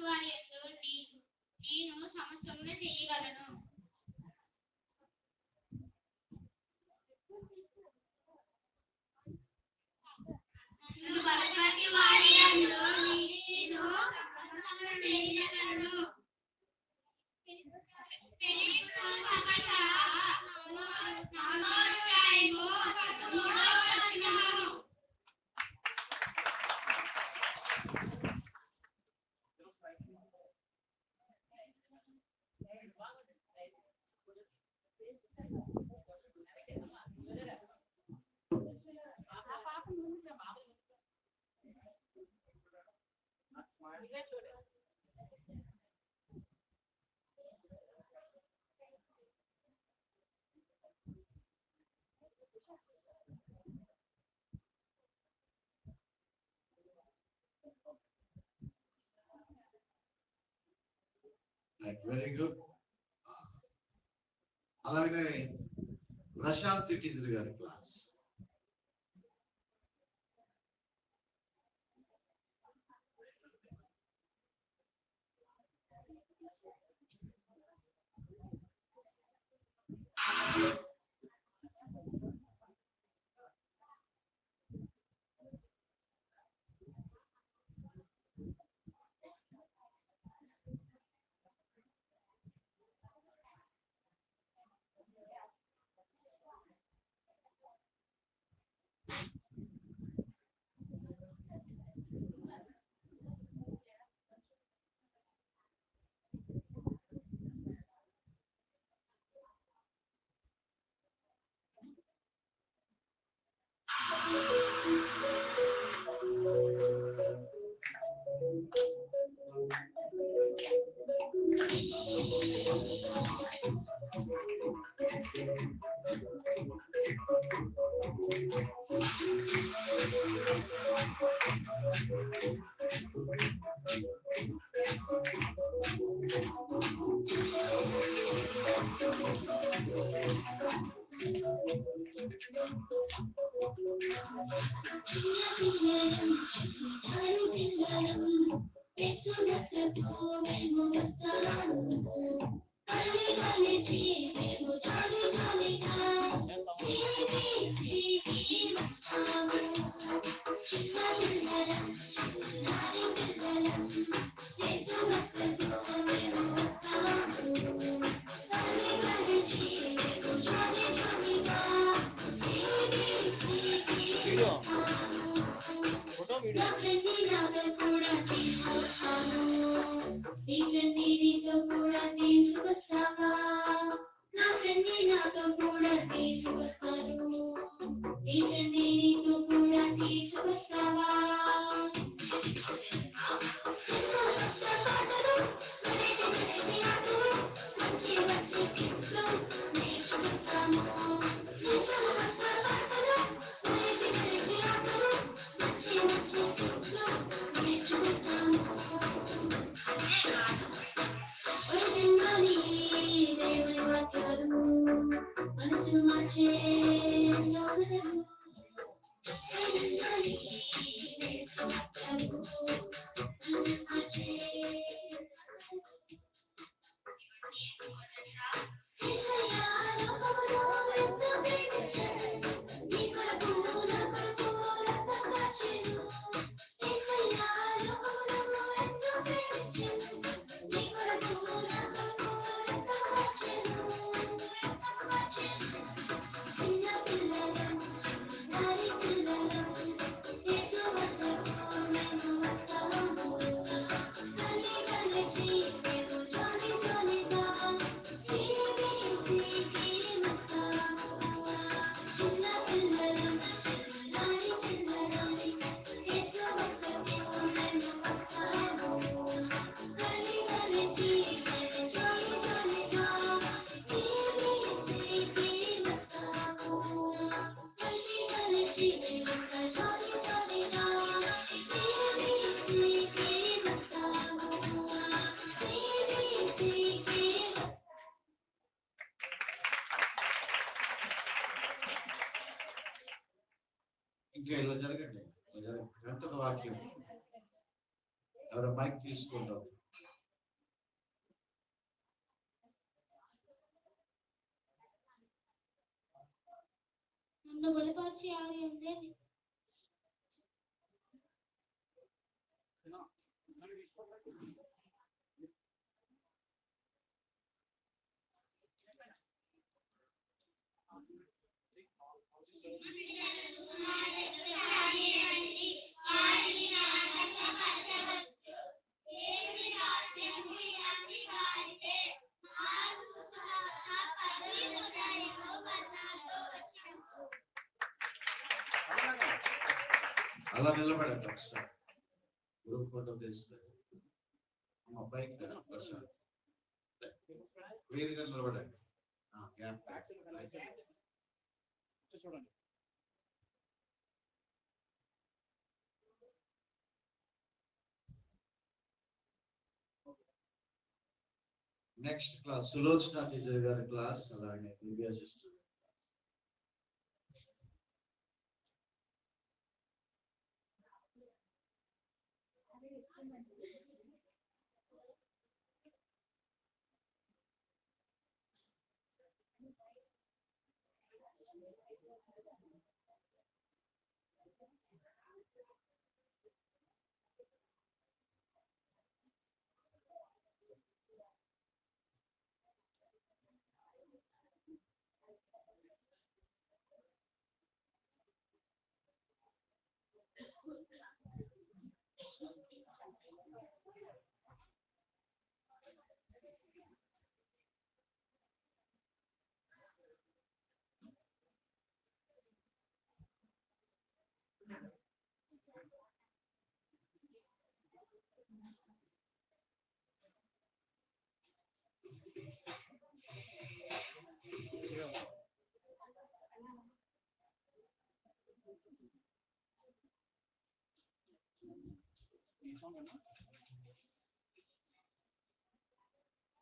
వారి యందు నేను సమస్తమును చేయగలను. నన్ను బలపరిచే వారి యందు నేను సమస్తమును చేయగలను. Very good. అలాగే ప్రశాంత్ టీచర్ గారి క్లాస్. ఇంకా ఇలా జరగండి. గంటల వాక్యం ఎవరో మైక్ తీసుకుంటాం. నన్ను బలపరిచే ఆలయం లేదు. అలా నిలబడండి ఒకసారి. గ్రూప్ ఫోటో తీస్తారు. అబ్బాయికి వేరుగా నిలబడండి. చూడండి. నెక్స్ట్ క్లాస్ సులోచన టీచర్ గారి క్లాస్, అలాగే దివ్య సిస్టర్.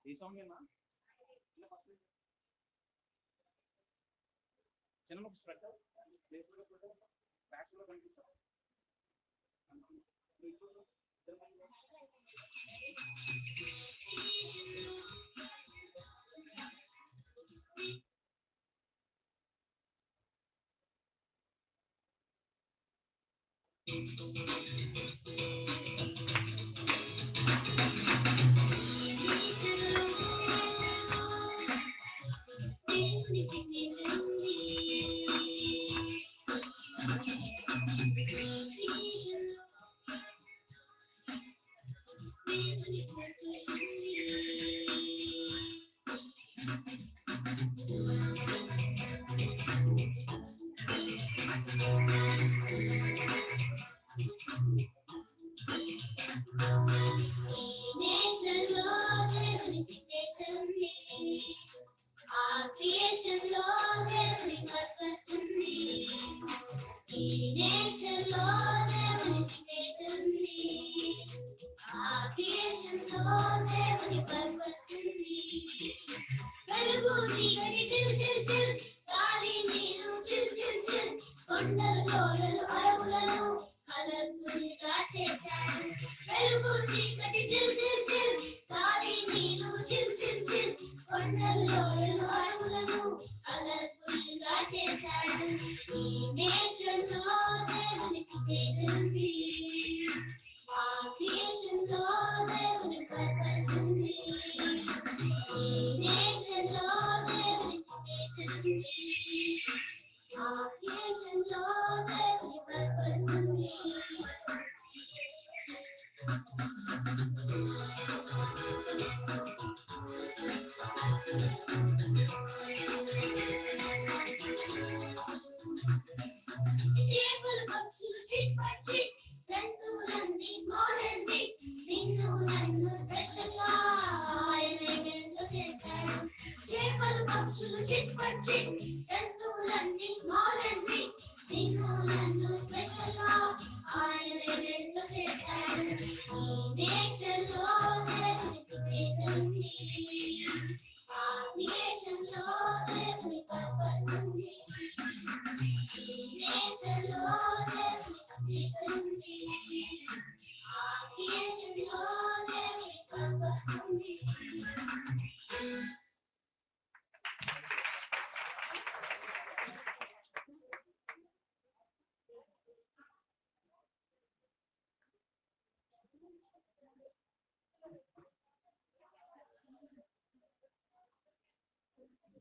ఈ సాంగ్ ఏనా చిన్న ముక్క స్ప్రెడ్ ప్లేస్ లో స్ప్రెడ్ బ్యాక్స్ లో కనిపిస్తారు.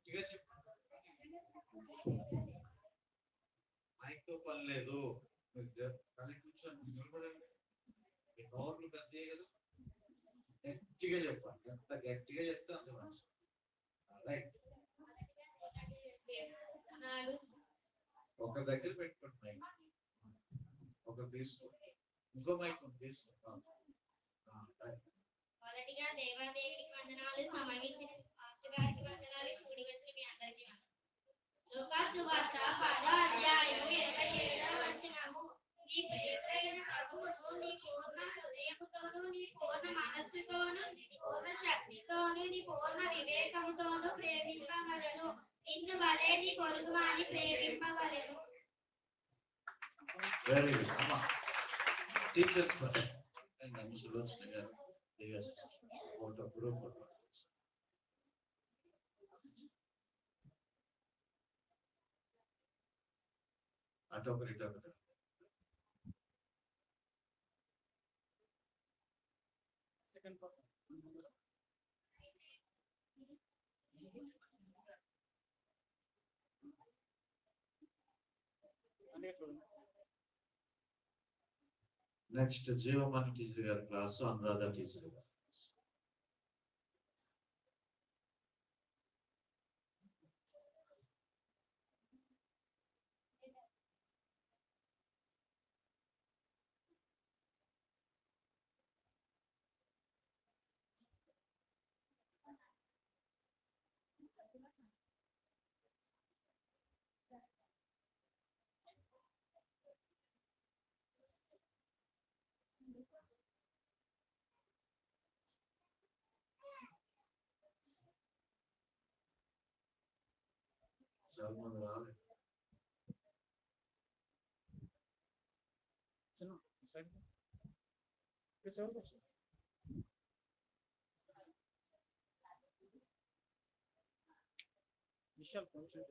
గట్టిగా చెప్పు. మైక్ తో పని లేదు. కానీ కూర్చొని నిలబడండి. మీ నోర్లు పెద్దయే కదా, గట్టిగా చెప్పండి. ఎంత గట్టిగా చెప్తే అంత మంచిది. రైట్. ఒక దగ్గర పెట్టుకోండి మైక్. ఒక తీసుకోండి. ఇంకో మైక్ తీసుకోండి. మొదటిగా దేవాదేవికి వందనాలు, సమవించిన పాస్టర్ గారికి వందనాలు, కూడి వచ్చిన మీ అందరికీ వందనాలు. లూకా సువార్త 10వ అధ్యాయము 27వ వచనము. నీ ప్రియమైన ప్రభువును నీ పూర్ణ హృదయముతోను, నీ పూర్ణ మనస్సుతోను, నీ పూర్ణ శక్తితోను, నీ పూర్ణ వివేకముతోను ప్రేమింపవలెను. నిన్ను వలె నీ పొరుగువాని ప్రేమింపవలెను. వెరీ గుడ్ అమ్మా. టీచర్స్ సులోచన గారు ఫోటో గ్రూప్ ఫోటో. అటొకరి ఇటొకరి. Second person next Jeevamani teacher గారి క్లాసు, అనురాధ టీచర్ గారు. చాలా మంది రాలేదు. విషయాలు కొంచెం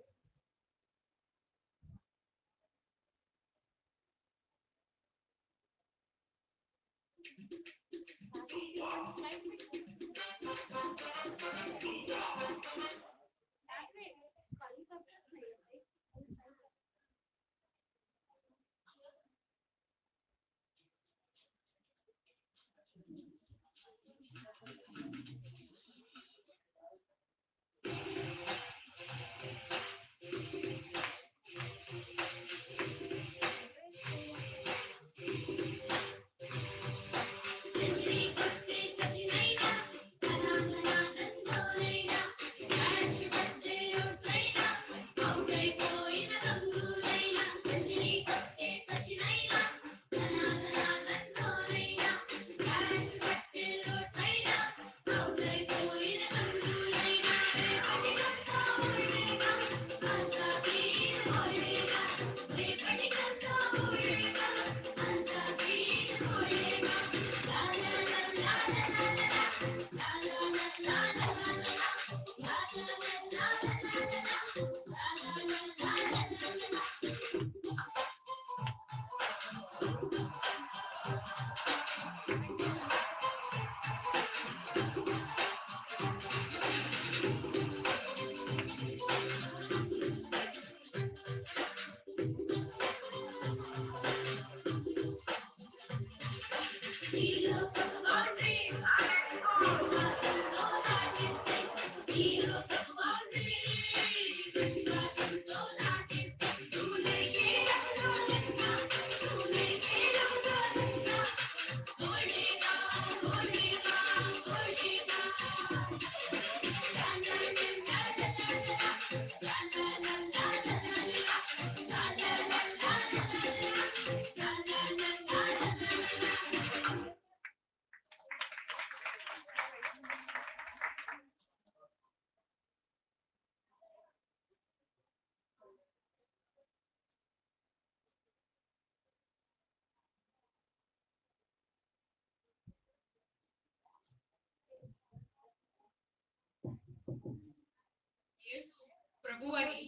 యేసు ప్రభువని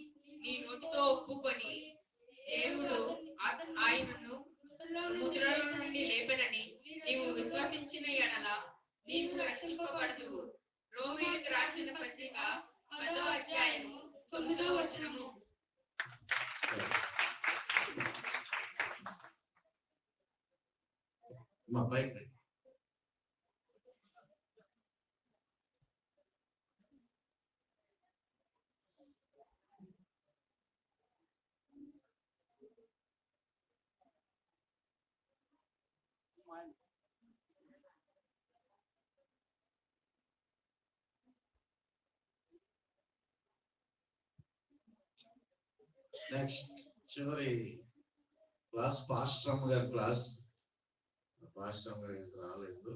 నీ నోటితో ఒప్పుకొని దేవుడు ఆయనను మృతుల నుండి లేపెనని నీవు విశ్వసించిన ఎడల నీవు రక్షింపబడదువు. రోమీయులకు రాసిన పత్రిక 10వ అధ్యాయము 9వ వచనము. మా పైకి నెక్స్ట్ చివరి క్లాస్ పాస్టర్ గారి క్లాస్. పాస్టర్ గారు రాలేదు.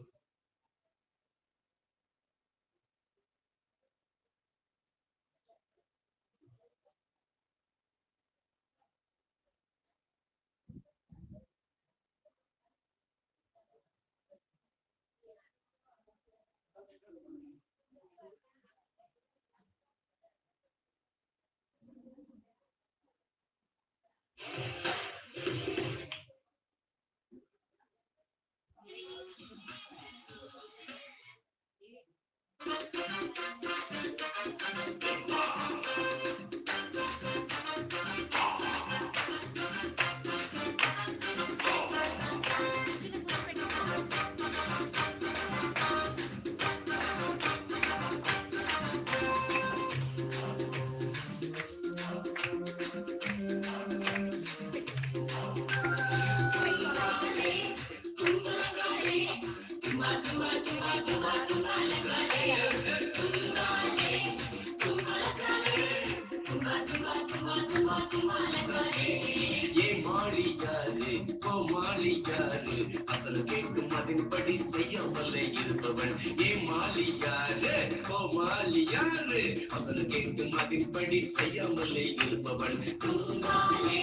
அசல் கேட்கும் அதன்படி செய்யாமலே இருப்பவன் ஏமாளியாரு கோமாளியாரு அசல் கேட்கும் அதன்படி செய்யாமலே இருப்பவன் தும்பாலே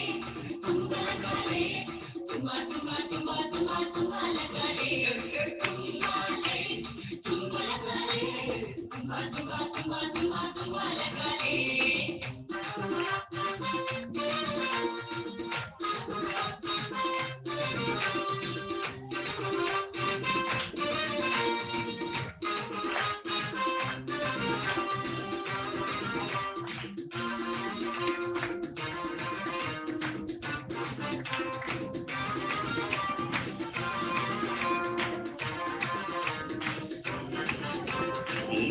தும்பலகாலே தும்பா தும்பா தும்பா தும்பா தும்பலகாலே தும்பாலே தும்பலகாலே தும்பா தும்பா தும்பா தும்பா தும்பலகாலே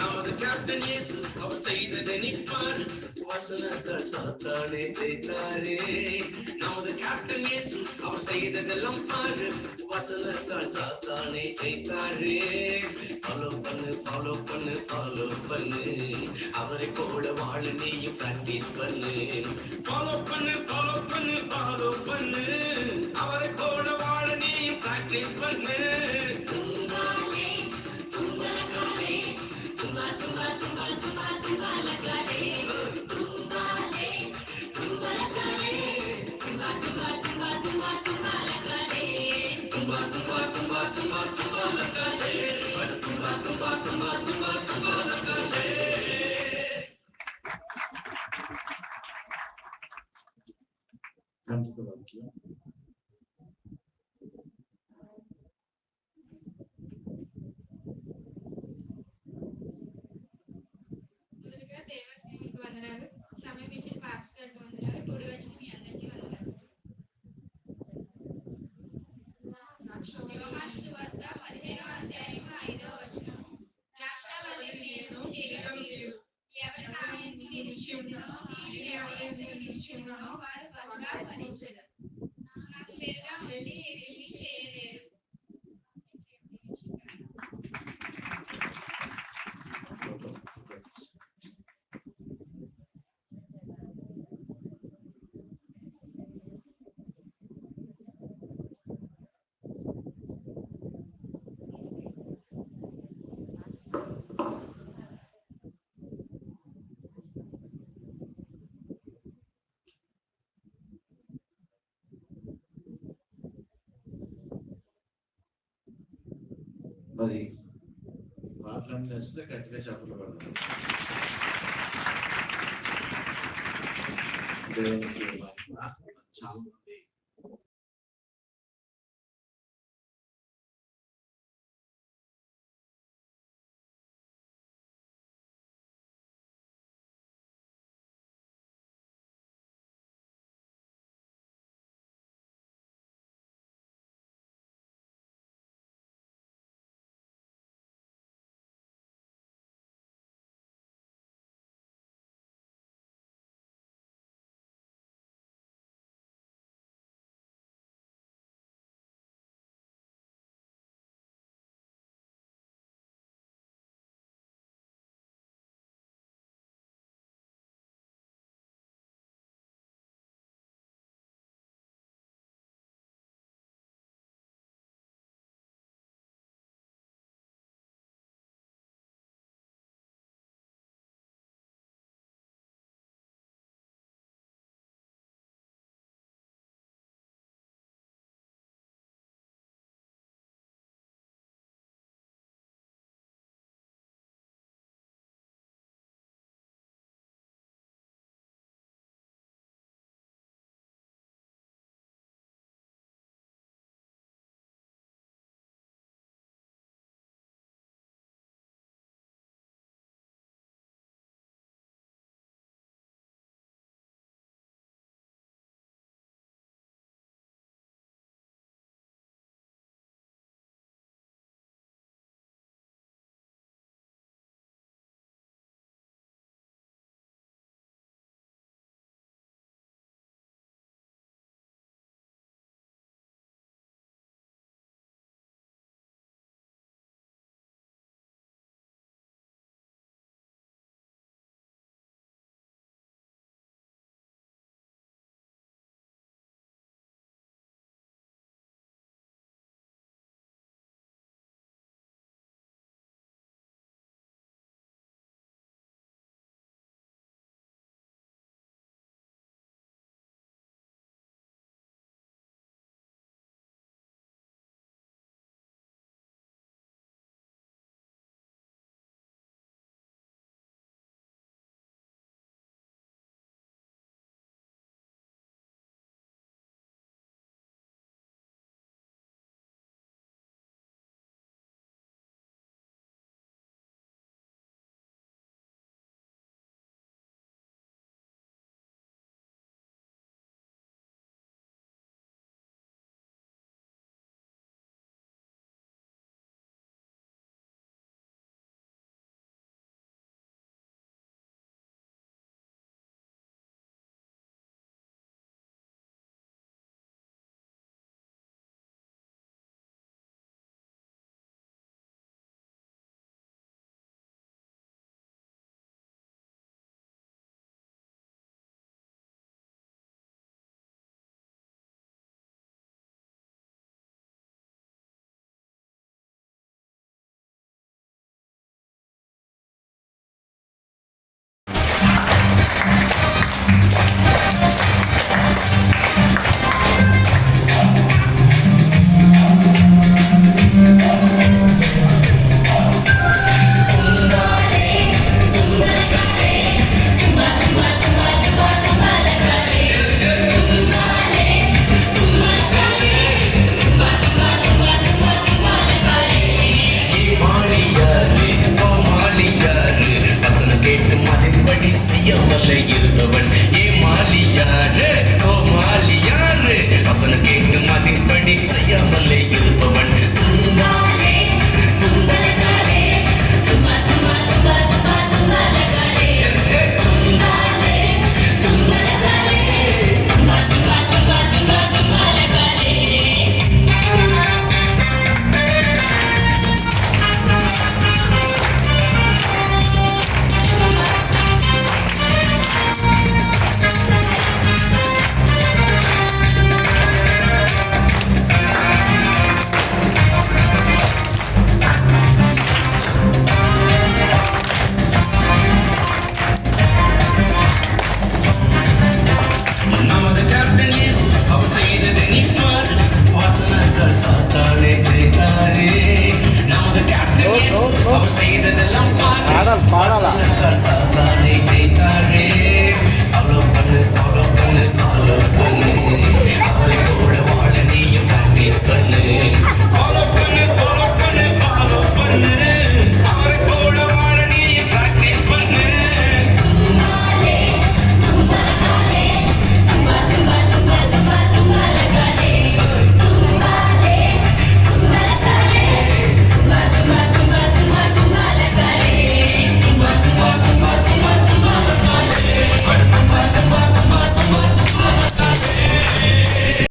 நமது கேப்டன் இயேசு அவர் செய்ததை நிற்பார் வசனத்தால் சாத்தானே ஜெயித்தாரே நமது கேப்டன் இயேசு அவர் செய்ததெல்லாம் பாரு வசனத்தால் சாத்தானே ஜெயித்தாரே ஃபாலோ பண்ணு ஃபாலோ பண்ணு ஃபாலோ பண்ணு அவரை போல வாழ நீயும் பிராக்டிஸ் பண்ணு ஃபாலோ பண்ணு ஃபாலோ பண்ணு ஃபாலோ பண்ணு அவரை போல வாழ நீயும் பிராக்டிஸ் பண்ணு మొదటగా దేవానికి వందనాలు. సమయం ఇచ్చిన పాస్టర్ గారికి వందనాలు. కూడి వచ్చిన మీ అందరికీ వందనాలు. యోహాను సువార్త 15వ అధ్యాయము 5వ వచనం. ద్రాక్షావల్లి నేను, తీగలు మీరు. ఎవరి నా యందు నిలిచి ఉండునో, నీవు ఎవరి యందు నిలిచి ఉండునో వాడు బహుగా ఫలించును. నాకు వేరుగా ఉండి ఏమీ చేయలేరు. మరి పాటలన్నీ వస్తే గట్టిగా చెప్పలు పడతాం. దేవునికి చాలా